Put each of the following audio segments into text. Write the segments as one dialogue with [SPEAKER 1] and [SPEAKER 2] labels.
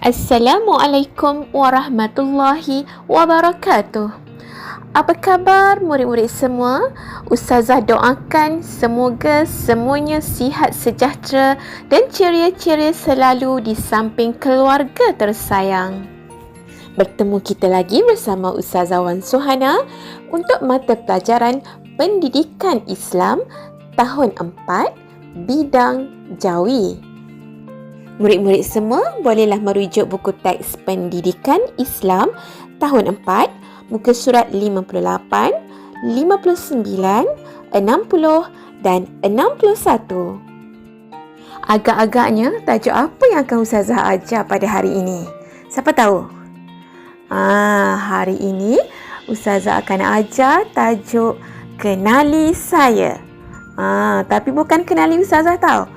[SPEAKER 1] Assalamualaikum warahmatullahi wabarakatuh. Apa khabar murid-murid semua? Ustazah doakan semoga semuanya sihat sejahtera dan ceria-ceria selalu di samping keluarga tersayang. Bertemu kita lagi bersama Ustazah Wan Suhana untuk mata pelajaran Pendidikan Islam tahun 4 bidang Jawi. Murid-murid semua bolehlah merujuk buku teks Pendidikan Islam tahun 4, muka surat 58, 59, 60 dan 61. Agak-agaknya tajuk apa yang akan Ustazah ajar pada hari ini? Siapa tahu? Hari ini Ustazah akan ajar tajuk Kenali Saya. Tapi bukan kenali Ustazah tahu.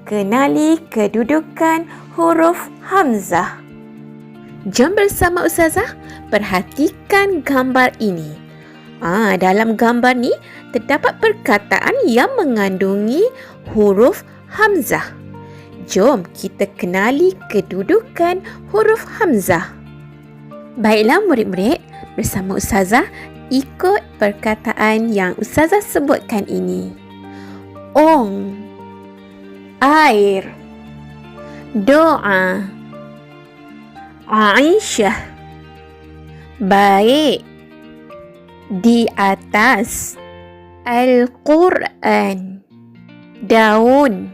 [SPEAKER 1] Kenali kedudukan huruf Hamzah. Jom bersama Ustazah perhatikan gambar ini. Dalam gambar ni terdapat perkataan yang mengandungi huruf Hamzah. Jom kita kenali kedudukan huruf Hamzah. Baiklah murid-murid, bersama Ustazah ikut perkataan yang Ustazah sebutkan ini. Air, doa, Aisyah, baik, di atas, Al-Quran, daun.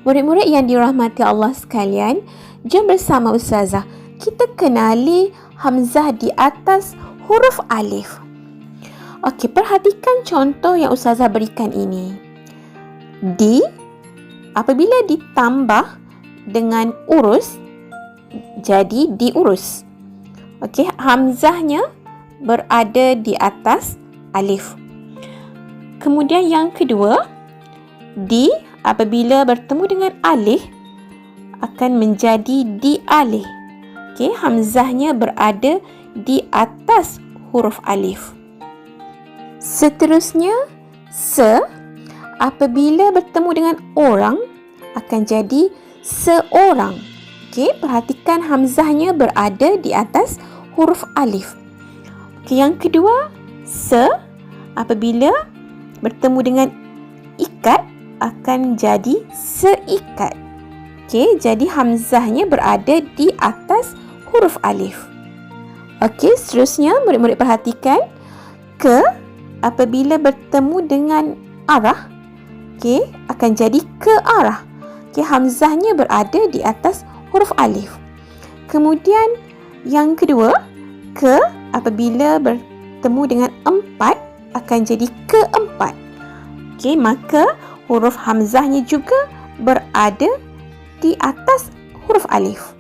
[SPEAKER 1] Murid-murid yang dirahmati Allah sekalian, jom bersama Ustazah kita kenali Hamzah di atas huruf alif. Okey, perhatikan contoh yang Ustazah berikan ini. Apabila ditambah dengan urus, jadi diurus. Okey, Hamzahnya berada di atas alif. Kemudian yang kedua, apabila bertemu dengan alif akan menjadi di-alif. Okey, Hamzahnya berada di atas huruf alif. Seterusnya, apabila bertemu dengan orang akan jadi seorang. Okey, perhatikan Hamzahnya berada di atas huruf alif. Okey, yang kedua, apabila bertemu dengan ikat akan jadi seikat. Okey, jadi Hamzahnya berada di atas huruf alif. Okey, seterusnya murid-murid perhatikan apabila bertemu dengan arah, okey, akan jadi ke arah. Okey, Hamzahnya berada di atas huruf alif. Kemudian yang kedua, apabila bertemu dengan empat akan jadi keempat. Okey, maka huruf Hamzahnya juga berada di atas huruf alif.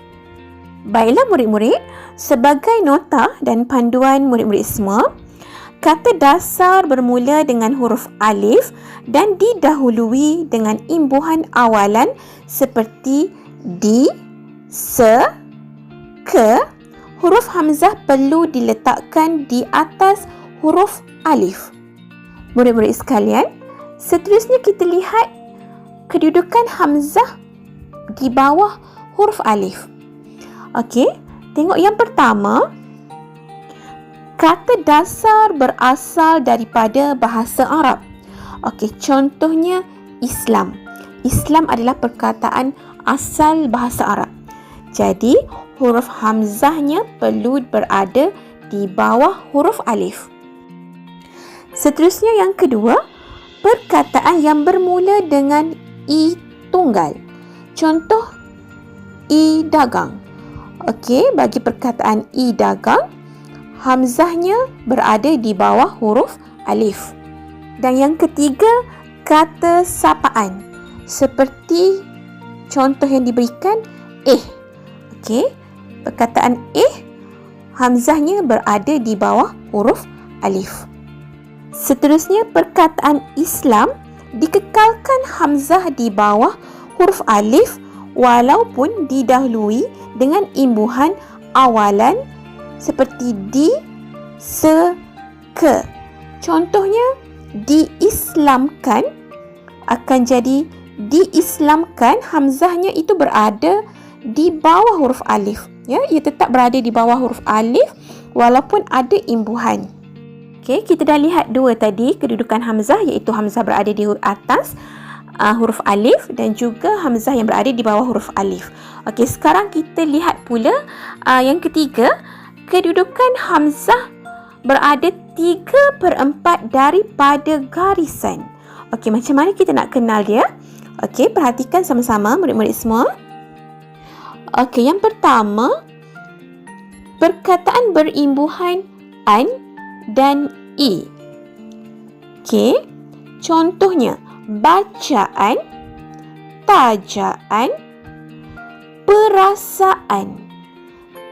[SPEAKER 1] Baiklah murid-murid, sebagai nota dan panduan murid-murid semua, kata dasar bermula dengan huruf alif dan didahului dengan imbuhan awalan seperti di, ke. Huruf Hamzah perlu diletakkan di atas huruf alif. Murid-murid sekalian, seterusnya kita lihat kedudukan Hamzah di bawah huruf alif. Okey, tengok yang pertama. Kata dasar berasal daripada bahasa Arab. Okey, contohnya Islam. Islam adalah perkataan asal bahasa Arab. Jadi, huruf Hamzahnya perlu berada di bawah huruf alif. Seterusnya yang kedua, perkataan yang bermula dengan i tunggal. Contoh, i dagang. Okey, bagi perkataan i dagang, Hamzahnya berada di bawah huruf alif. Dan yang ketiga, kata sapaan. Seperti contoh yang diberikan, Okey, perkataan Hamzahnya berada di bawah huruf alif. Seterusnya, perkataan Islam dikekalkan Hamzah di bawah huruf alif walaupun didahului dengan imbuhan awalan seperti di, ke. Contohnya, diislamkan akan jadi diislamkan, Hamzahnya itu berada di bawah huruf alif. Ya, ia tetap berada di bawah huruf alif walaupun ada imbuhan. Okey, kita dah lihat dua tadi kedudukan hamzah, iaitu hamzah berada di atas huruf alif dan juga hamzah yang berada di bawah huruf alif. Okey, sekarang kita lihat pula yang ketiga, kedudukan hamzah berada 3/4 daripada garisan. Okey, macam mana kita nak kenal dia? Okey, perhatikan sama-sama murid-murid semua. Okey, yang pertama, perkataan berimbuhan an dan i. Okey, contohnya bacaan, tajaan, perasaan,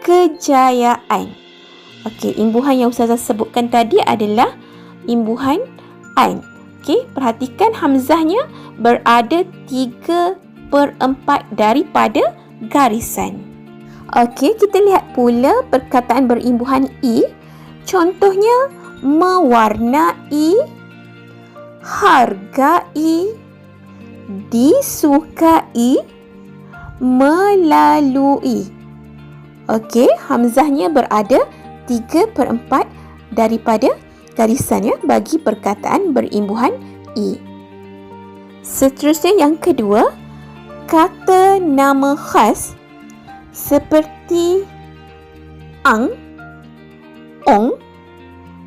[SPEAKER 1] kejayaan. Okey, imbuhan yang Ustazah sebutkan tadi adalah imbuhan an. Okey, perhatikan hamzahnya berada 3/4 daripada garisan. Okey, kita lihat pula perkataan berimbuhan i. Contohnya mewarnai, hargai, disukai, melalui. Okey, hamzahnya berada 3/4 daripada garisan ya bagi perkataan berimbuhan i. Seterusnya yang kedua, kata nama khas seperti ang, ong.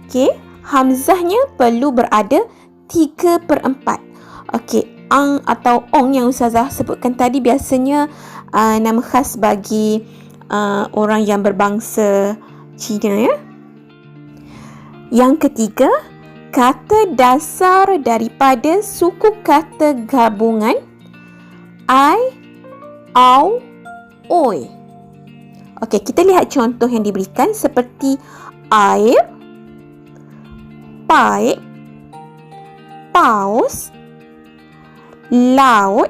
[SPEAKER 1] Okey, hamzahnya perlu berada 3/4. Okey, ang atau ong yang Ustazah sebutkan tadi biasanya nama khas bagi orang yang berbangsa Cina ya. Yang ketiga, kata dasar daripada suku kata gabungan ai, au, oi. Okey, kita lihat contoh yang diberikan seperti air, paip, paus, laut,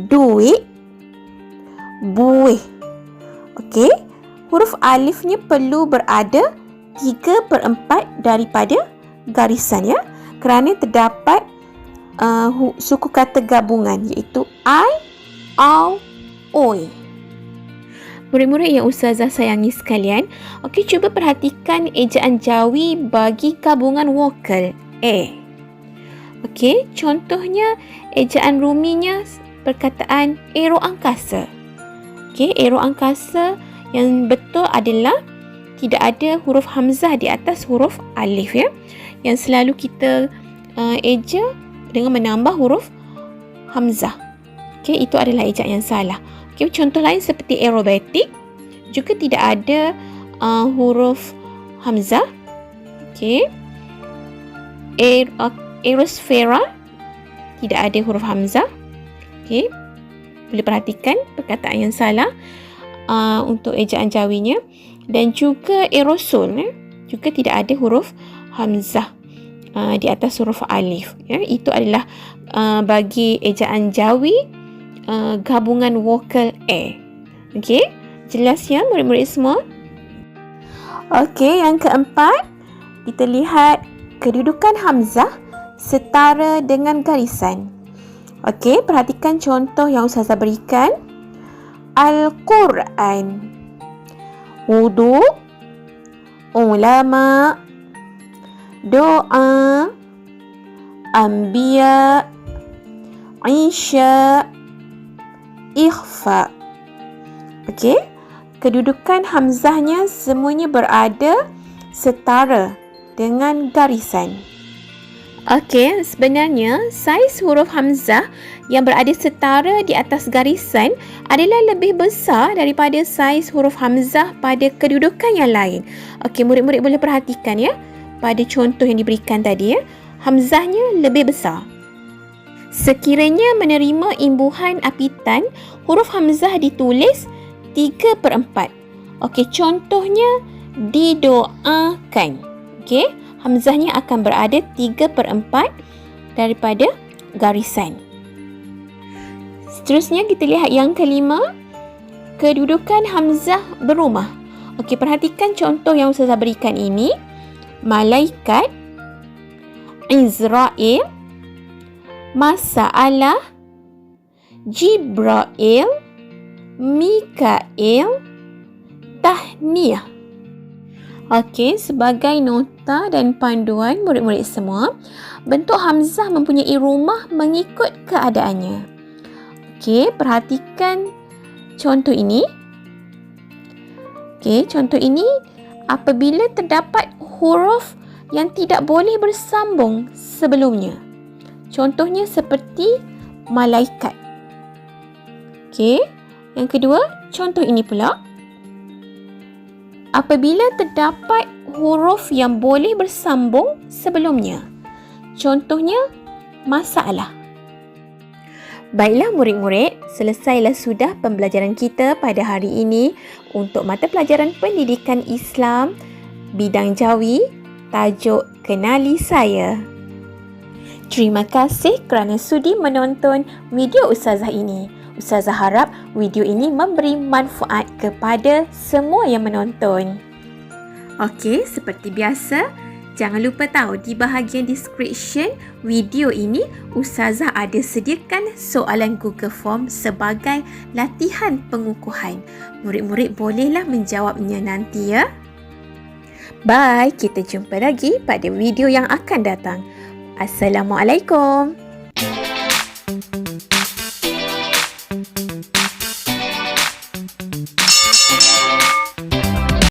[SPEAKER 1] duit, buih. Okey, huruf alifnya perlu berada 3/4 daripada garisan ya, kerana terdapat suku kata gabungan iaitu ai, au, oi. Murid-murid yang Ustazah sayangi sekalian, okey, cuba perhatikan ejaan Jawi bagi gabungan vokal a. Okey, contohnya ejaan Ruminya perkataan ero angkasa. Okey, ero angkasa yang betul adalah tidak ada huruf hamzah di atas huruf alif ya. Yang selalu kita eja dengan menambah huruf hamzah. Okey, itu adalah ejaan yang salah. Okey, contoh lain seperti aerobatik juga tidak ada huruf hamzah. Okey. Aerosfera tidak ada huruf hamzah. Okey. Boleh perhatikan perkataan yang salah untuk ejaan Jawinya. Dan juga aerosol juga tidak ada huruf hamzah di atas huruf alif ya. Itu adalah bagi ejaan Jawi gabungan vokal a. Okey, jelas ya murid-murid semua? Okey, yang keempat, kita lihat kedudukan hamzah setara dengan garisan. Okey, perhatikan contoh yang Ustazah berikan. Al-Quran, wudu, ulama, doa, anbiya, isya, ikhfa. Okey, kedudukan hamzahnya semuanya berada setara dengan garisan. Okey, sebenarnya saiz huruf hamzah yang berada setara di atas garisan adalah lebih besar daripada saiz huruf hamzah pada kedudukan yang lain. Okey, murid-murid boleh perhatikan ya, pada contoh yang diberikan tadi ya, hamzahnya lebih besar. Sekiranya menerima imbuhan apitan, huruf hamzah ditulis 3/4. Okey, contohnya didoakan. Okey, hamzahnya akan berada 3/4 daripada garisan. Seterusnya kita lihat yang kelima, kedudukan hamzah berumah. Okey, perhatikan contoh yang Ustazah berikan ini. Malaikat, Izrail, masalah, Jibrail, Mikail, tahniah. Okey, sebagai nota dan panduan murid-murid semua, bentuk hamzah mempunyai rumah mengikut keadaannya. Okey, perhatikan contoh ini. Okey, contoh ini apabila terdapat huruf yang tidak boleh bersambung sebelumnya. Contohnya seperti malaikat. Okey, yang kedua, contoh ini pula. Apabila terdapat huruf yang boleh bersambung sebelumnya. Contohnya, masalah. Baiklah murid-murid, selesailah sudah pembelajaran kita pada hari ini untuk mata pelajaran pendidikan Islam, bidang Jawi, tajuk Kenali Saya. Terima kasih kerana sudi menonton video Ustazah ini. Ustazah harap video ini memberi manfaat kepada semua yang menonton. Okey, seperti biasa, jangan lupa tahu di bahagian description video ini Ustazah ada sediakan soalan Google Form sebagai latihan pengukuhan. Murid-murid bolehlah menjawabnya nanti ya. Bye, kita jumpa lagi pada video yang akan datang. Assalamualaikum.